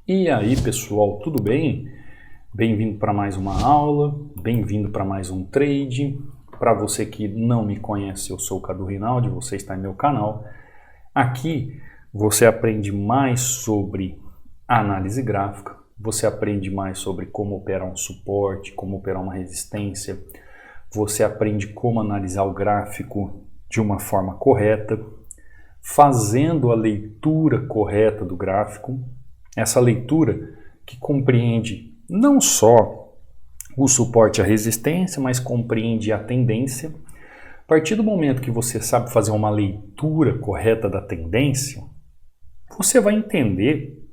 E aí pessoal, tudo bem? Bem-vindo para mais uma aula, bem-vindo para mais um trade. Para você que não me conhece, eu sou o Cadu Rinaldi, você está em meu canal. Aqui você aprende mais sobre análise gráfica, você aprende mais sobre como operar um suporte, como operar uma resistência, você aprende como analisar o gráfico de uma forma correta, fazendo a leitura correta do gráfico, essa leitura que compreende não só o suporte e a resistência, mas compreende a tendência. A partir do momento que você sabe fazer uma leitura correta da tendência, você vai entender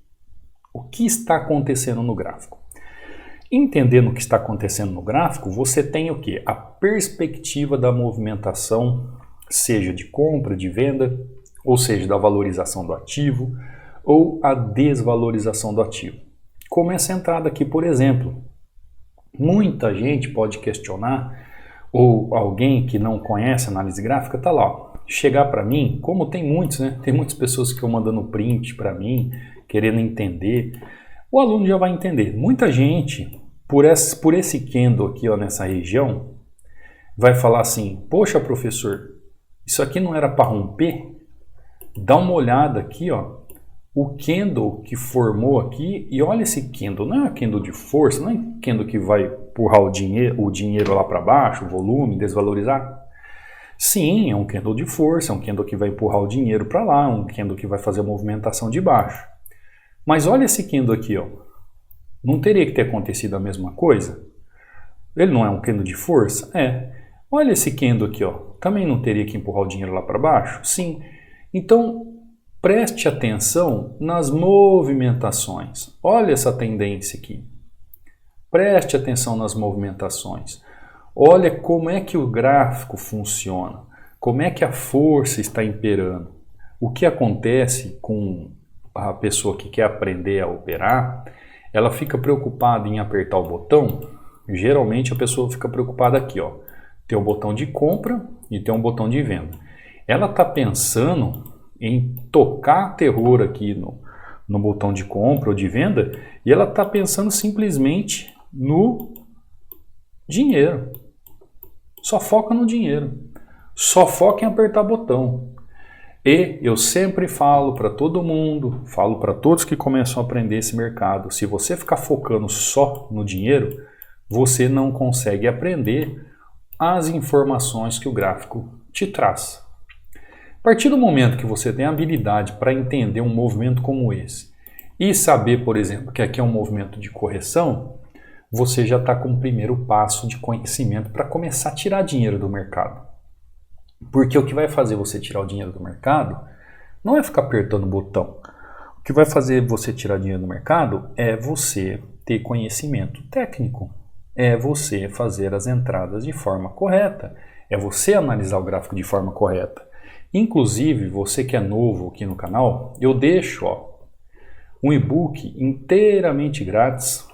o que está acontecendo no gráfico. Entendendo o que está acontecendo no gráfico, você tem o quê? A perspectiva da movimentação, seja de compra, de venda, ou seja, da valorização do ativo, ou a desvalorização do ativo. Como essa entrada aqui, por exemplo. Muita gente pode questionar, ou alguém que não conhece análise gráfica, tá lá, ó, chegar para mim, como tem muitos, né? Tem muitas pessoas que estão mandando print para mim, querendo entender. O aluno já vai entender. Muita gente, por esse candle aqui, ó, nessa região, vai falar assim, poxa professor, isso aqui não era para romper? Dá uma olhada aqui, ó, o candle que formou aqui, e olha esse candle, não é um candle de força, não é um candle que vai empurrar o dinheiro lá para baixo, o volume, desvalorizar. Sim, é um candle de força, é um candle que vai empurrar o dinheiro para lá, um candle que vai fazer a movimentação de baixo. Mas olha esse candle aqui, ó. Não teria que ter acontecido a mesma coisa? Ele não é um candle de força? É. Olha esse candle aqui, ó. Também não teria que empurrar o dinheiro lá para baixo? Sim. Então, preste atenção nas movimentações. Olha essa tendência aqui. Preste atenção nas movimentações. Olha como é que o gráfico funciona. Como é que a força está imperando. O que acontece com a pessoa que quer aprender a operar, ela fica preocupada em apertar o botão. Geralmente a pessoa fica preocupada aqui, ó. Tem um botão de compra e tem um botão de venda. Ela está pensando em tocar terror aqui no botão de compra ou de venda, e ela está pensando simplesmente no dinheiro. Só foca no dinheiro. Só foca em apertar botão. E eu sempre falo para todo mundo, falo para todos que começam a aprender esse mercado, se você ficar focando só no dinheiro, você não consegue aprender as informações que o gráfico te traz. A partir do momento que você tem a habilidade para entender um movimento como esse e saber, por exemplo, que aqui é um movimento de correção, você já está com o primeiro passo de conhecimento para começar a tirar dinheiro do mercado. Porque o que vai fazer você tirar o dinheiro do mercado não é ficar apertando o botão. O que vai fazer você tirar dinheiro do mercado é você ter conhecimento técnico, é você fazer as entradas de forma correta, é você analisar o gráfico de forma correta. Inclusive, você que é novo aqui no canal, eu deixo um e-book inteiramente grátis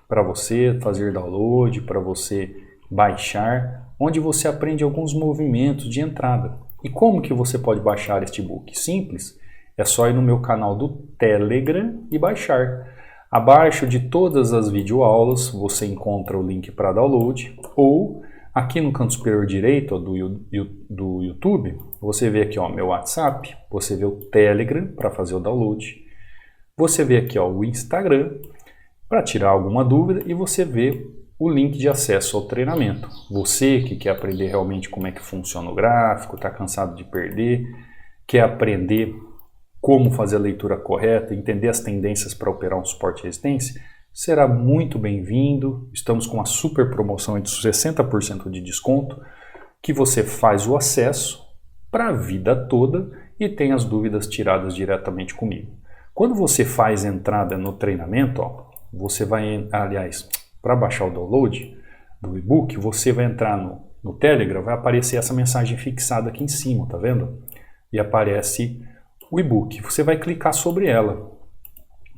para você fazer download, para você baixar, onde você aprende alguns movimentos de entrada. E como que você pode baixar este e-book? Simples, é só ir no meu canal do Telegram e baixar. Abaixo de todas as videoaulas você encontra o link para download, ou aqui no canto superior direito do YouTube, você vê aqui meu WhatsApp, você vê o Telegram para fazer o download, você vê aqui o Instagram para tirar alguma dúvida e você vê o link de acesso ao treinamento. Você que quer aprender realmente como é que funciona o gráfico, está cansado de perder, quer aprender como fazer a leitura correta, entender as tendências para operar um suporte e resistência, será muito bem-vindo. Estamos com uma super promoção de 60% de desconto, que você faz o acesso para a vida toda e tem as dúvidas tiradas diretamente comigo. Quando você faz entrada no treinamento, você vai, aliás, para baixar o download do e-book, você vai entrar no Telegram, vai aparecer essa mensagem fixada aqui em cima, tá vendo? E aparece o e-book. Você vai clicar sobre ela.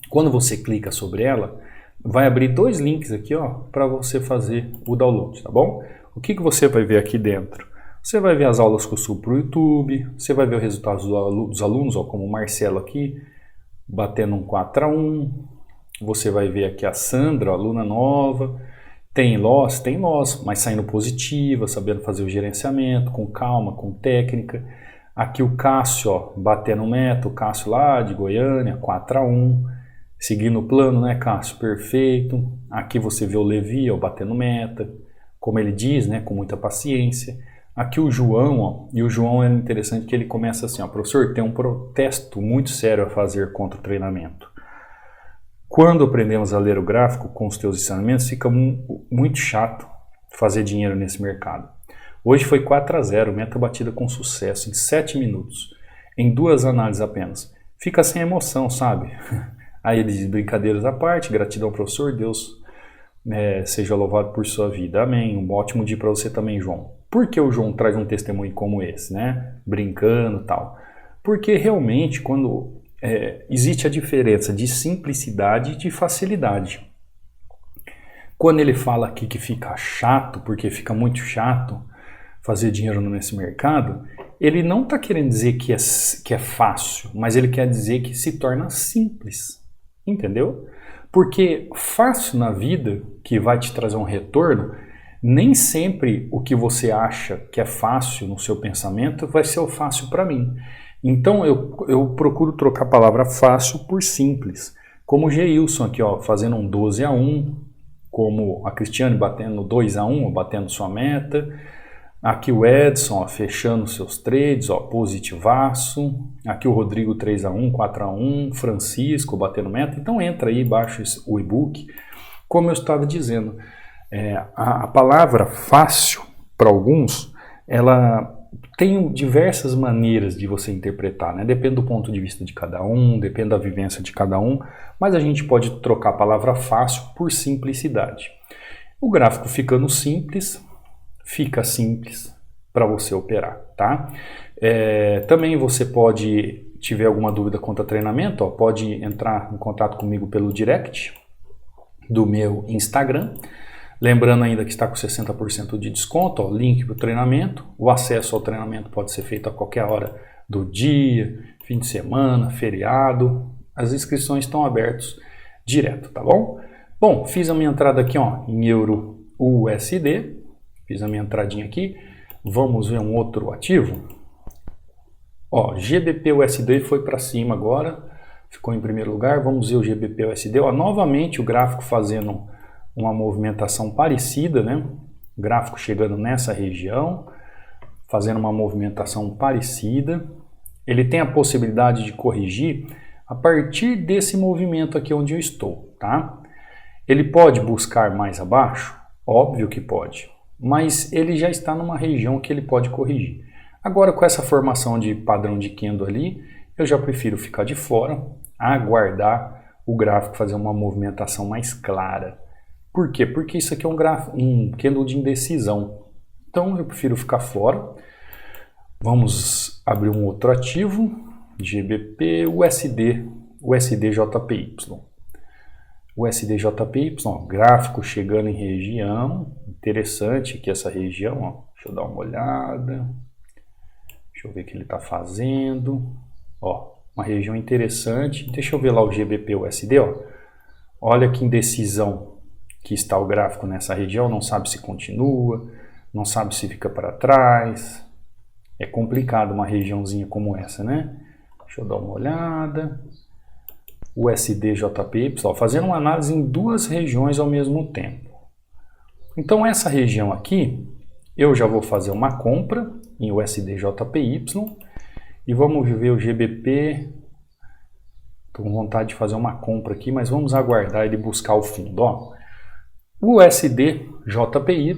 Quando você clica sobre ela, vai abrir dois links aqui, para você fazer o download, tá bom? O que você vai ver aqui dentro? Você vai ver as aulas que eu subo para o YouTube, você vai ver os resultados dos alunos, como o Marcelo aqui, batendo um 4-1, Você vai ver aqui a Sandra, aluna nova, tem loss, mas saindo positiva, sabendo fazer o gerenciamento, com calma, com técnica. Aqui o Cássio, ó, batendo meta, o Cássio lá de Goiânia, 4-1, seguindo o plano, né, Cássio? Perfeito. Aqui você vê o Levi, ó, batendo meta, como ele diz, né, com muita paciência. Aqui o João, ó, e o João é interessante que ele começa assim, ó, professor, tem um protesto muito sério a fazer contra o treinamento. Quando aprendemos a ler o gráfico com os teus ensinamentos, fica muito chato fazer dinheiro nesse mercado. Hoje foi 4-0, meta batida com sucesso, em 7 minutos, em 2 análises apenas. Fica sem emoção, sabe? Aí ele diz, brincadeiras à parte, gratidão professor, Deus seja louvado por sua vida. Amém. Um ótimo dia para você também, João. Por que o João traz um testemunho como esse, né? Brincando e tal? Porque realmente quando existe a diferença de simplicidade e de facilidade. Quando ele fala aqui que fica chato, porque fica muito chato fazer dinheiro nesse mercado, ele não está querendo dizer que é fácil, mas ele quer dizer que se torna simples, entendeu? Porque fácil na vida, que vai te trazer um retorno, nem sempre o que você acha que é fácil no seu pensamento vai ser o fácil para mim. Então eu procuro trocar a palavra fácil por simples, como o Geilson aqui, ó, fazendo um 12-1, como a Cristiane batendo 2-1, batendo sua meta. Aqui o Edson, ó, fechando seus trades, ó, positivaço. Aqui o Rodrigo 3-1, 4-1, Francisco batendo meta. Então entra aí, baixa o e-book. Como eu estava dizendo, a palavra fácil, para alguns, ela tem diversas maneiras de você interpretar, né? Depende do ponto de vista de cada um, depende da vivência de cada um, mas a gente pode trocar a palavra fácil por simplicidade. O gráfico ficando simples, fica simples para você operar, tá? Também você pode, tiver alguma dúvida quanto a treinamento, ó, pode entrar em contato comigo pelo direct do meu Instagram. Lembrando ainda que está com 60% de desconto, ó, link para o treinamento. O acesso ao treinamento pode ser feito a qualquer hora do dia, fim de semana, feriado. As inscrições estão abertas direto, tá bom? Bom, fiz a minha entrada aqui, ó, em Euro USD. Fiz a minha entradinha aqui. Vamos ver um outro ativo. Ó, GBP USD foi para cima agora. Ficou em primeiro lugar. Vamos ver o GBP USD. Ó, novamente o gráfico fazendo uma movimentação parecida, né? O gráfico chegando nessa região, fazendo uma movimentação parecida. Ele tem a possibilidade de corrigir a partir desse movimento aqui onde eu estou, tá? Ele pode buscar mais abaixo? Óbvio que pode, mas ele já está numa região que ele pode corrigir. Agora, com essa formação de padrão de candle ali, eu já prefiro ficar de fora, aguardar o gráfico fazer uma movimentação mais clara. Por quê? Porque isso aqui é um candle de indecisão. Então eu prefiro ficar fora. Vamos abrir um outro ativo, GBP, USD, USDJPY. USDJPY, ó, gráfico chegando em região, interessante aqui essa região, ó. Deixa eu dar uma olhada. Deixa eu ver o que ele está fazendo. Ó, uma região interessante. Deixa eu ver lá o GBP USD, ó. Olha que indecisão que está o gráfico nessa região, não sabe se continua, não sabe se fica para trás. É complicado uma regiãozinha como essa, né? Deixa eu dar uma olhada. USDJPY, ó, fazendo uma análise em duas regiões ao mesmo tempo. Então essa região aqui, eu já vou fazer uma compra em USDJPY e vamos ver o GBP. Estou com vontade de fazer uma compra aqui, mas vamos aguardar ele buscar o fundo, ó. O USDJPY,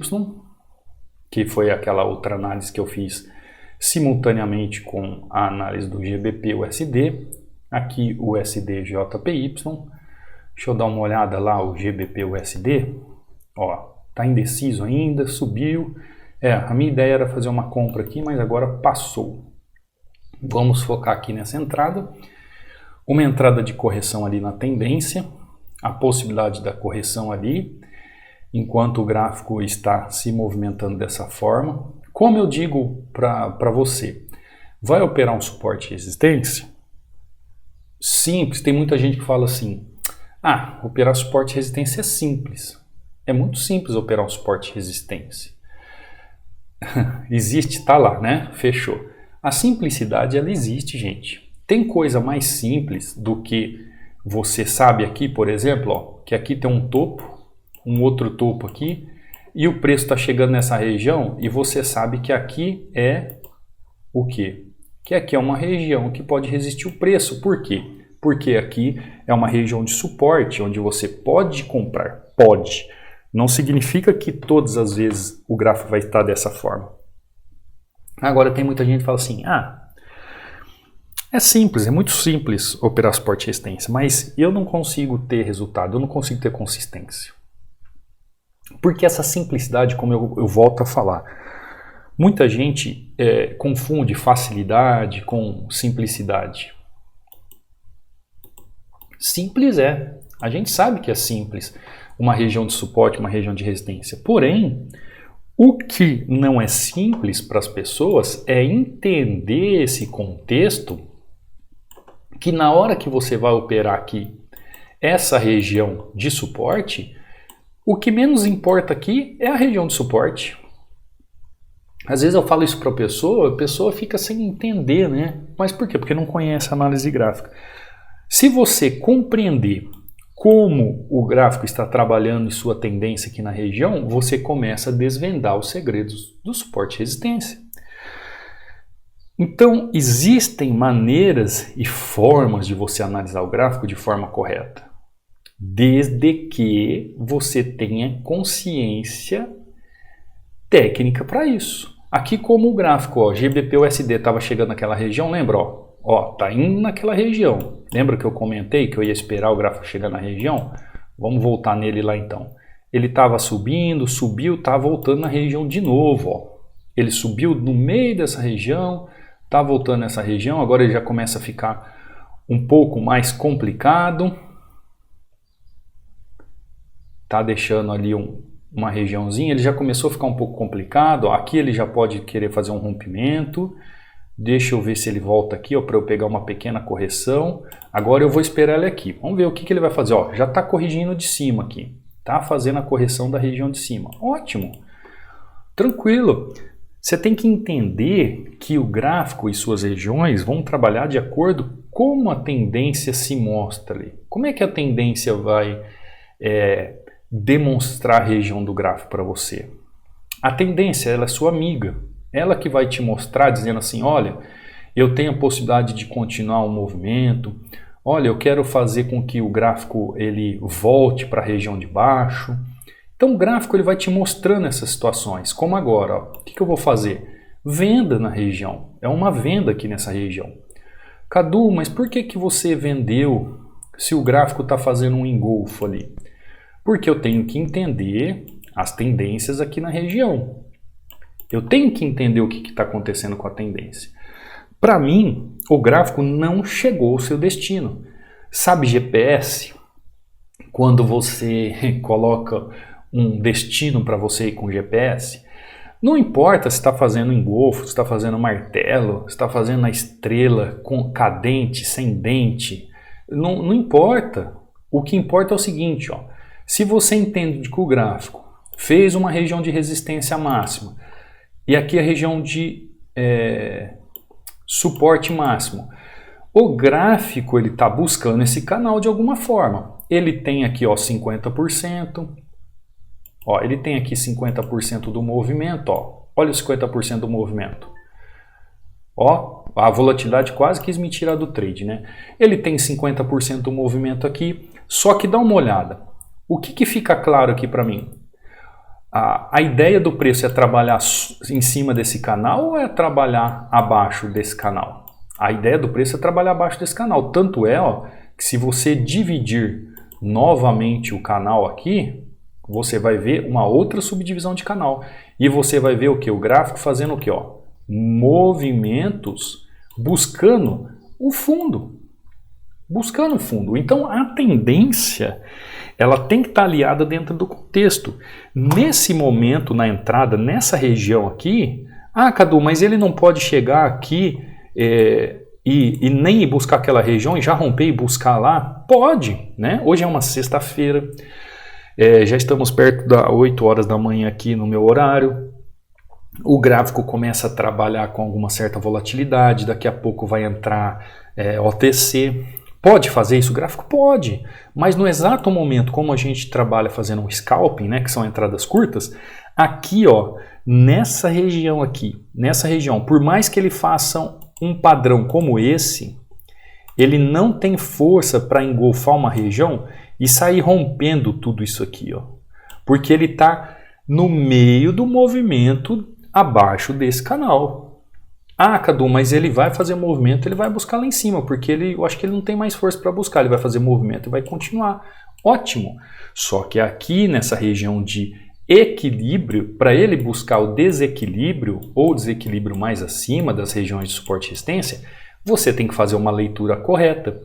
que foi aquela outra análise que eu fiz simultaneamente com a análise do GBP-USD, aqui o USDJPY, deixa eu dar uma olhada lá o GBP-USD, ó, tá indeciso ainda, subiu, a minha ideia era fazer uma compra aqui, mas agora passou. Vamos focar aqui nessa entrada, uma entrada de correção ali na tendência, a possibilidade da correção ali, enquanto o gráfico está se movimentando dessa forma. Como eu digo para você, vai operar um suporte e resistência? Simples, tem muita gente que fala assim, Ah, operar suporte e resistência é simples. É muito simples operar um suporte e resistência. Existe, tá lá, né? Fechou. A simplicidade, ela existe, gente. Tem coisa mais simples do que você sabe aqui, por exemplo, ó, que aqui tem um topo, um outro topo aqui, e o preço está chegando nessa região e você sabe que aqui é o quê? Que aqui é uma região que pode resistir o preço. Por quê? Porque aqui é uma região de suporte, onde você pode comprar. Pode. Não significa que todas as vezes o gráfico vai estar dessa forma. Agora tem muita gente que fala assim, é simples, é muito simples operar suporte e resistência, mas eu não consigo ter resultado, eu não consigo ter consistência. Porque essa simplicidade, como eu volto a falar, muita gente confunde facilidade com simplicidade. Simples é. A gente sabe que é simples uma região de suporte, uma região de resistência. Porém, o que não é simples para as pessoas é entender esse contexto que na hora que você vai operar aqui essa região de suporte, o que menos importa aqui é a região de suporte. Às vezes eu falo isso para a pessoa fica sem entender, né? Mas por quê? Porque não conhece a análise gráfica. Se você compreender como o gráfico está trabalhando e sua tendência aqui na região, você começa a desvendar os segredos do suporte e resistência. Então, existem maneiras e formas de você analisar o gráfico de forma correta, desde que você tenha consciência técnica para isso. Aqui como o gráfico, ó, GBP-USD estava chegando naquela região, lembra? Ó, tá indo naquela região. Lembra que eu comentei que eu ia esperar o gráfico chegar na região? Vamos voltar nele lá então. Ele estava subindo, subiu, tá voltando na região de novo, ó. Ele subiu no meio dessa região, tá voltando nessa região, agora ele já começa a ficar um pouco mais complicado. Tá deixando ali uma regiãozinha, ele já começou a ficar um pouco complicado. Ó, aqui ele já pode querer fazer um rompimento. Deixa eu ver se ele volta aqui para eu pegar uma pequena correção. Agora eu vou esperar ele aqui. Vamos ver o que ele vai fazer. Ó, já está corrigindo de cima aqui. Está fazendo a correção da região de cima. Ótimo. Tranquilo. Você tem que entender que o gráfico e suas regiões vão trabalhar de acordo com como a tendência se mostra ali. Como é que a tendência vai demonstrar a região do gráfico para você? A tendência, ela é sua amiga. Ela que vai te mostrar dizendo assim, olha, eu tenho a possibilidade de continuar o movimento, olha, eu quero fazer com que o gráfico ele volte para a região de baixo. Então o gráfico ele vai te mostrando essas situações, como agora. Ó, o que eu vou fazer? Venda na região, é uma venda aqui nessa região. Cadu, mas por que você vendeu se o gráfico está fazendo um engolfo ali? Porque eu tenho que entender as tendências aqui na região. Eu tenho que entender o que está acontecendo com a tendência. Para mim, o gráfico não chegou ao seu destino. Sabe GPS? Quando você coloca um destino para você ir com GPS, não importa se está fazendo engolfo, se está fazendo martelo, se está fazendo a estrela com cadente, sem dente, não importa. O que importa é o seguinte, ó, se você entende que o gráfico fez uma região de resistência máxima, e aqui a região de suporte máximo. O gráfico ele está buscando esse canal de alguma forma. Ele tem aqui ó, 50%. Ó, ele tem aqui 50% do movimento. Ó. Olha os 50% do movimento. Ó, a volatilidade quase quis me tirar do trade, né? Ele tem 50% do movimento aqui. Só que dá uma olhada. O que fica claro aqui para mim? A ideia do preço é trabalhar em cima desse canal ou é trabalhar abaixo desse canal? A ideia do preço é trabalhar abaixo desse canal. Tanto é ó, que se você dividir novamente o canal aqui, você vai ver uma outra subdivisão de canal. E você vai ver o que? O gráfico fazendo o que? Ó? Movimentos buscando o fundo. Buscando o fundo. Então a tendência ela tem que estar aliada dentro do contexto. Nesse momento, na entrada, nessa região aqui, Cadu, mas ele não pode chegar aqui e nem ir buscar aquela região e já romper e buscar lá? Pode, né? Hoje é uma sexta-feira, já estamos perto das 8 horas da manhã aqui no meu horário. O gráfico começa a trabalhar com alguma certa volatilidade, daqui a pouco vai entrar OTC. Pode fazer isso o gráfico? Pode, mas no exato momento, como a gente trabalha fazendo um scalping, né, que são entradas curtas, aqui, ó, nessa região aqui, por mais que ele faça um padrão como esse, ele não tem força para engolfar uma região e sair rompendo tudo isso aqui, ó, porque ele está no meio do movimento abaixo desse canal. Ah, Cadu, mas ele vai fazer movimento, ele vai buscar lá em cima, porque eu acho que ele não tem mais força para buscar, ele vai fazer movimento e vai continuar. Ótimo! Só que aqui nessa região de equilíbrio, para ele buscar o desequilíbrio ou desequilíbrio mais acima das regiões de suporte e resistência, você tem que fazer uma leitura correta.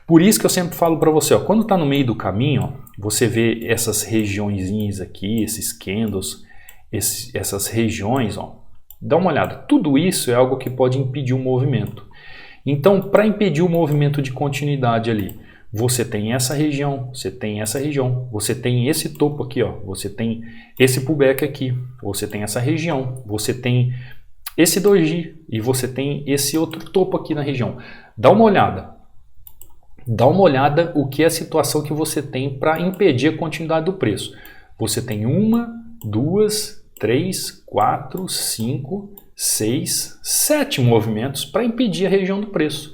Por isso que eu sempre falo para você, ó, quando está no meio do caminho, ó, você vê essas regiõezinhas aqui, esses candles, essas regiões, ó, dá uma olhada. Tudo isso é algo que pode impedir o movimento. Então, para impedir o movimento de continuidade ali, você tem essa região, você tem essa região, você tem esse topo aqui, ó, você tem esse pullback aqui, você tem essa região, você tem esse doji e você tem esse outro topo aqui na região. Dá uma olhada. Dá uma olhada o que é a situação que você tem para impedir a continuidade do preço. Você tem 1, 2, 3, 4, 5, 6, 7 movimentos para impedir a região do preço.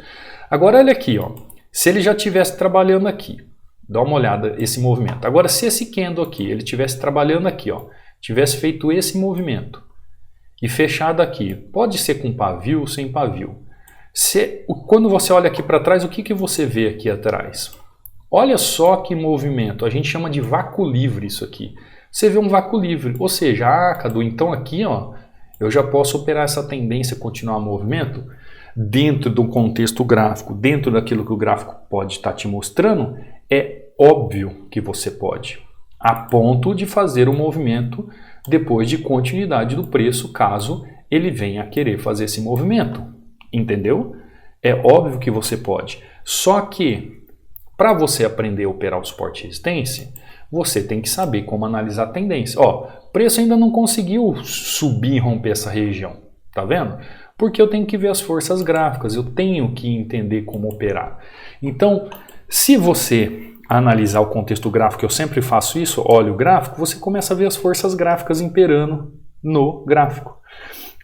Agora olha aqui, ó. Se ele já estivesse trabalhando aqui, dá uma olhada esse movimento. Agora se esse candle aqui, ele estivesse trabalhando aqui, ó, tivesse feito esse movimento e fechado aqui, pode ser com pavio ou sem pavio. Quando você olha aqui para trás, o que você vê aqui atrás? Olha só que movimento, a gente chama de vácuo livre isso aqui. Você vê um vácuo livre, ou seja, Cadu, então aqui, ó, eu já posso operar essa tendência, continuar o movimento dentro do contexto gráfico, dentro daquilo que o gráfico pode estar te mostrando, é óbvio que você pode, a ponto de fazer o movimento depois de continuidade do preço, caso ele venha a querer fazer esse movimento, entendeu? É óbvio que você pode, só que para você aprender a operar o suporte e resistência, você tem que saber como analisar a tendência. Ó, o preço ainda não conseguiu subir e romper essa região, tá vendo? Porque eu tenho que ver as forças gráficas, eu tenho que entender como operar. Então, se você analisar o contexto gráfico, eu sempre faço isso, olha o gráfico, você começa a ver as forças gráficas imperando no gráfico.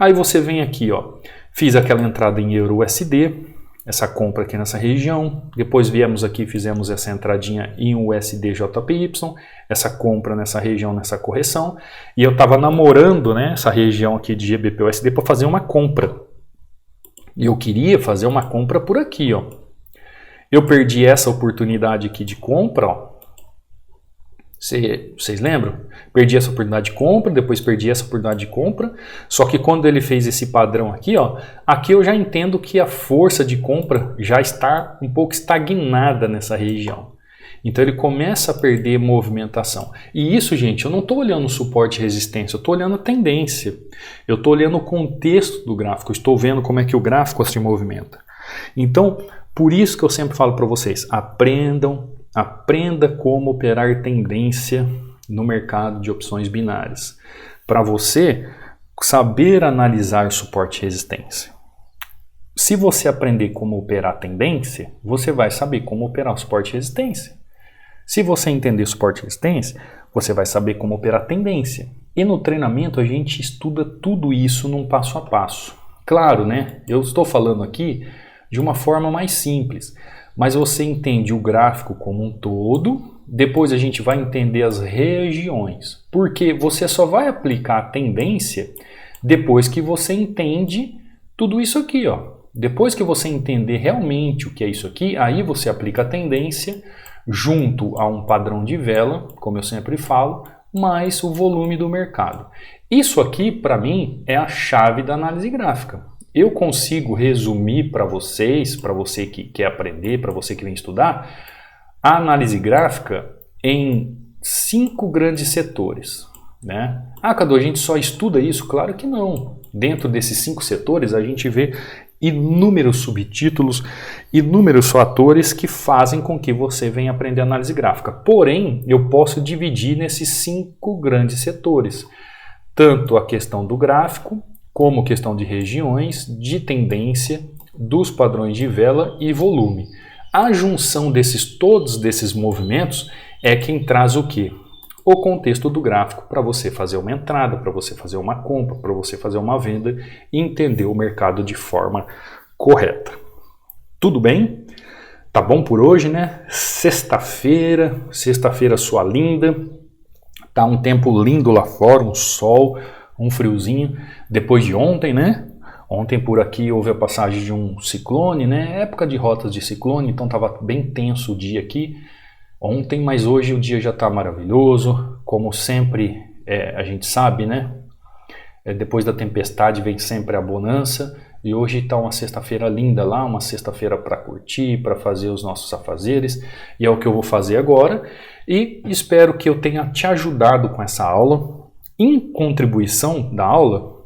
Aí você vem aqui, ó, fiz aquela entrada em Euro-USD, essa compra aqui nessa região, depois viemos aqui, fizemos essa entradinha em USD-JPY, essa compra nessa região, nessa correção, e eu estava namorando, né, essa região aqui de GBP-USD para fazer uma compra. E eu queria fazer uma compra por aqui, ó. Eu perdi essa oportunidade aqui de compra, ó. Vocês lembram? Perdi essa oportunidade de compra, depois perdi essa oportunidade de compra, só que quando ele fez esse padrão aqui, ó, aqui eu já entendo que a força de compra já está um pouco estagnada nessa região. Então ele começa a perder movimentação. E isso, gente, eu não estou olhando suporte e resistência, eu estou olhando a tendência. Eu estou olhando o contexto do gráfico, eu estou vendo como é que o gráfico se movimenta. Então, por isso que eu sempre falo para vocês, aprenda como operar tendência no mercado de opções binárias, para você saber analisar suporte e resistência. Se você aprender como operar tendência, você vai saber como operar suporte e resistência. Se você entender suporte e resistência, você vai saber como operar tendência. E no treinamento a gente estuda tudo isso num passo a passo. Claro, né? Eu estou falando aqui de uma forma mais simples, mas você entende o gráfico como um todo, depois a gente vai entender as regiões, porque você só vai aplicar a tendência depois que você entende tudo isso aqui, ó. Depois que você entender realmente o que é isso aqui, aí você aplica a tendência junto a um padrão de vela, como eu sempre falo, mais o volume do mercado. Isso aqui, para mim, é a chave da análise gráfica. Eu consigo resumir para vocês, para você que quer aprender, para você que vem estudar, a análise gráfica em 5 grandes setores, né? Ah, Cadu, a gente só estuda isso? Claro que não. Dentro desses 5 setores, a gente vê inúmeros subtítulos, inúmeros fatores que fazem com que você venha aprender análise gráfica. Porém, eu posso dividir nesses 5 grandes setores. Tanto a questão do gráfico, como questão de regiões, de tendência, dos padrões de vela e volume. A junção todos desses movimentos é quem traz o quê? O contexto do gráfico para você fazer uma entrada, para você fazer uma compra, para você fazer uma venda e entender o mercado de forma correta. Tudo bem? Tá bom por hoje, né? Sexta-feira sua linda. Tá um tempo lindo lá fora, um sol, um friozinho. Depois de ontem, né? Ontem por aqui houve a passagem de um ciclone, né? Época de rotas de ciclone, então tava bem tenso o dia aqui. Ontem, mas hoje o dia já está maravilhoso, como sempre a gente sabe, né? Depois da tempestade vem sempre a bonança e hoje está uma sexta-feira linda lá, uma sexta-feira para curtir, para fazer os nossos afazeres e é o que eu vou fazer agora e espero que eu tenha te ajudado com essa aula. Em contribuição da aula,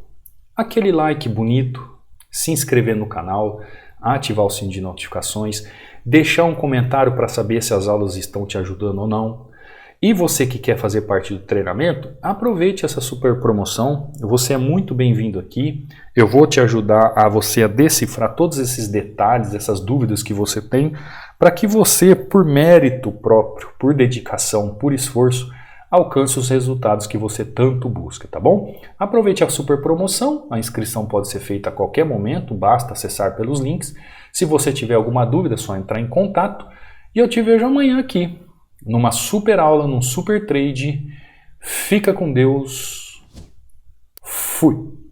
aquele like bonito, se inscrever no canal, ativar o sininho de notificações, deixar um comentário para saber se as aulas estão te ajudando ou não. E você que quer fazer parte do treinamento, aproveite essa super promoção. Você é muito bem-vindo aqui. Eu vou te ajudar a decifrar todos esses detalhes, essas dúvidas que você tem, para que você, por mérito próprio, por dedicação, por esforço, alcance os resultados que você tanto busca, tá bom? Aproveite a super promoção, a inscrição pode ser feita a qualquer momento, basta acessar pelos links. Se você tiver alguma dúvida, é só entrar em contato e eu te vejo amanhã aqui, numa super aula, num super trade. Fica com Deus. Fui!